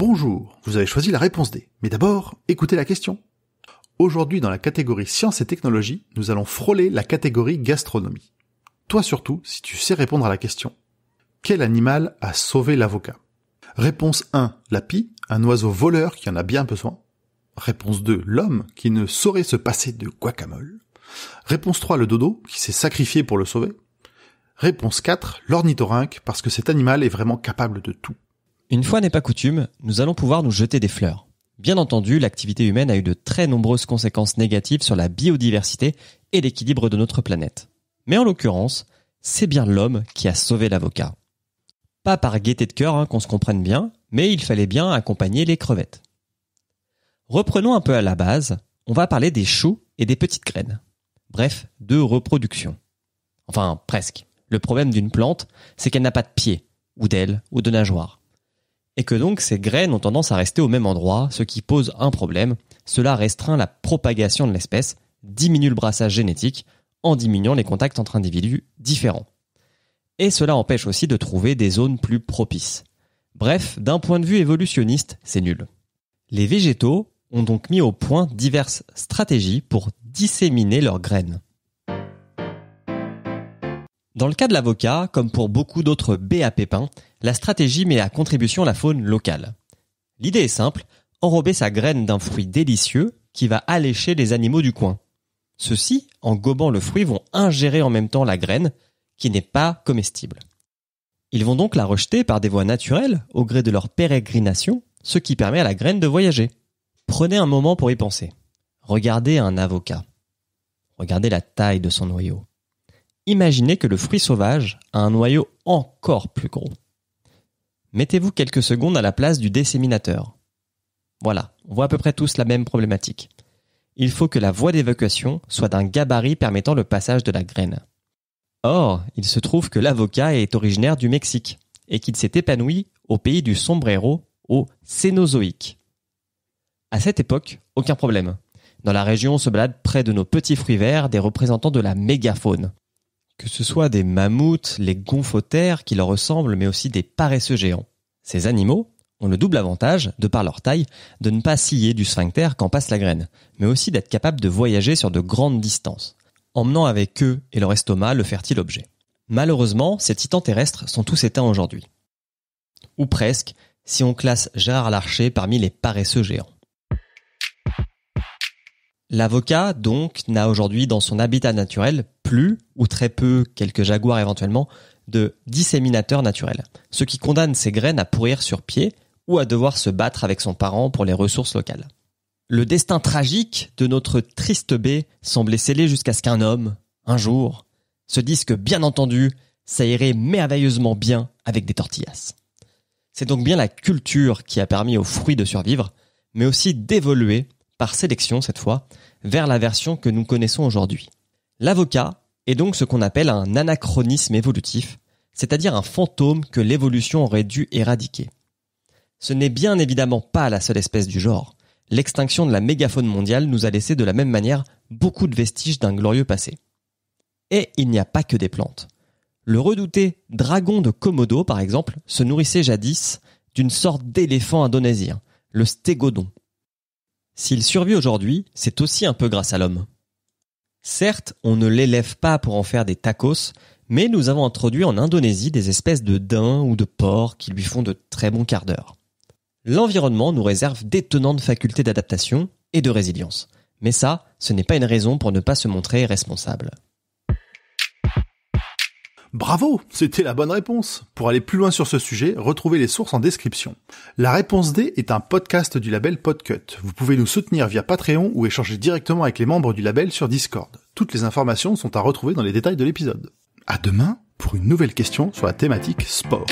Bonjour, vous avez choisi la réponse D. Mais d'abord, écoutez la question. Aujourd'hui, dans la catégorie sciences et technologies, nous allons frôler la catégorie gastronomie. Toi surtout, si tu sais répondre à la question. Quel animal a sauvé l'avocat? Réponse 1, la pie, un oiseau voleur qui en a bien besoin. Réponse 2, l'homme qui ne saurait se passer de guacamole. Réponse 3, le dodo qui s'est sacrifié pour le sauver. Réponse 4, l'ornithorynque parce que cet animal est vraiment capable de tout. Une fois n'est pas coutume, nous allons pouvoir nous jeter des fleurs. Bien entendu, l'activité humaine a eu de très nombreuses conséquences négatives sur la biodiversité et l'équilibre de notre planète. Mais en l'occurrence, c'est bien l'homme qui a sauvé l'avocat. Pas par gaieté de cœur, qu'on se comprenne bien, mais il fallait bien accompagner les crevettes. Reprenons un peu à la base, on va parler des choux et des petites graines. Bref, de reproduction. Enfin, presque. Le problème d'une plante, c'est qu'elle n'a pas de pieds, ou d'ailes, ou de nageoires. Et que donc ces graines ont tendance à rester au même endroit, ce qui pose un problème. Cela restreint la propagation de l'espèce, diminue le brassage génétique, en diminuant les contacts entre individus différents. Et cela empêche aussi de trouver des zones plus propices. Bref, d'un point de vue évolutionniste, c'est nul. Les végétaux ont donc mis au point diverses stratégies pour disséminer leurs graines. Dans le cas de l'avocat, comme pour beaucoup d'autres baies à pépins, la stratégie met à contribution la faune locale. L'idée est simple, enrober sa graine d'un fruit délicieux qui va allécher les animaux du coin. Ceux-ci, en gobant le fruit, vont ingérer en même temps la graine, qui n'est pas comestible. Ils vont donc la rejeter par des voies naturelles, au gré de leur pérégrination, ce qui permet à la graine de voyager. Prenez un moment pour y penser. Regardez un avocat. Regardez la taille de son noyau. Imaginez que le fruit sauvage a un noyau encore plus gros. Mettez-vous quelques secondes à la place du disséminateur. Voilà, on voit à peu près tous la même problématique. Il faut que la voie d'évacuation soit d'un gabarit permettant le passage de la graine. Or, il se trouve que l'avocat est originaire du Mexique et qu'il s'est épanoui au pays du sombrero au Cénozoïque. À cette époque, aucun problème. Dans la région se baladent près de nos petits fruits verts des représentants de la mégafaune. Que ce soit des mammouths, les gomphothères qui leur ressemblent, mais aussi des paresseux géants. Ces animaux ont le double avantage, de par leur taille, de ne pas scier du sphincter quand passe la graine, mais aussi d'être capables de voyager sur de grandes distances, emmenant avec eux et leur estomac le fertile objet. Malheureusement, ces titans terrestres sont tous éteints aujourd'hui. Ou presque, si on classe Gérard Larcher parmi les paresseux géants. L'avocat, donc, n'a aujourd'hui dans son habitat naturel plus, ou très peu, quelques jaguars éventuellement, de disséminateurs naturels, ce qui condamne ses graines à pourrir sur pied ou à devoir se battre avec son parent pour les ressources locales. Le destin tragique de notre triste baie semblait scellé jusqu'à ce qu'un homme, un jour, se dise que, bien entendu, ça irait merveilleusement bien avec des tortillas. C'est donc bien la culture qui a permis aux fruits de survivre, mais aussi d'évoluer, par sélection cette fois, vers la version que nous connaissons aujourd'hui. L'avocat est donc ce qu'on appelle un anachronisme évolutif, c'est-à-dire un fantôme que l'évolution aurait dû éradiquer. Ce n'est bien évidemment pas la seule espèce du genre. L'extinction de la mégafaune mondiale nous a laissé de la même manière beaucoup de vestiges d'un glorieux passé. Et il n'y a pas que des plantes. Le redouté dragon de Komodo, par exemple, se nourrissait jadis d'une sorte d'éléphant indonésien, le stégodon. S'il survit aujourd'hui, c'est aussi un peu grâce à l'homme. Certes, on ne l'élève pas pour en faire des tacos, mais nous avons introduit en Indonésie des espèces de daims ou de porcs qui lui font de très bons quarts d'heure. L'environnement nous réserve d'étonnantes facultés d'adaptation et de résilience. Mais ça, ce n'est pas une raison pour ne pas se montrer responsable. Bravo, c'était la bonne réponse. Pour aller plus loin sur ce sujet, retrouvez les sources en description. La réponse D est un podcast du label Podcut. Vous pouvez nous soutenir via Patreon ou échanger directement avec les membres du label sur Discord. Toutes les informations sont à retrouver dans les détails de l'épisode. À demain pour une nouvelle question sur la thématique sport.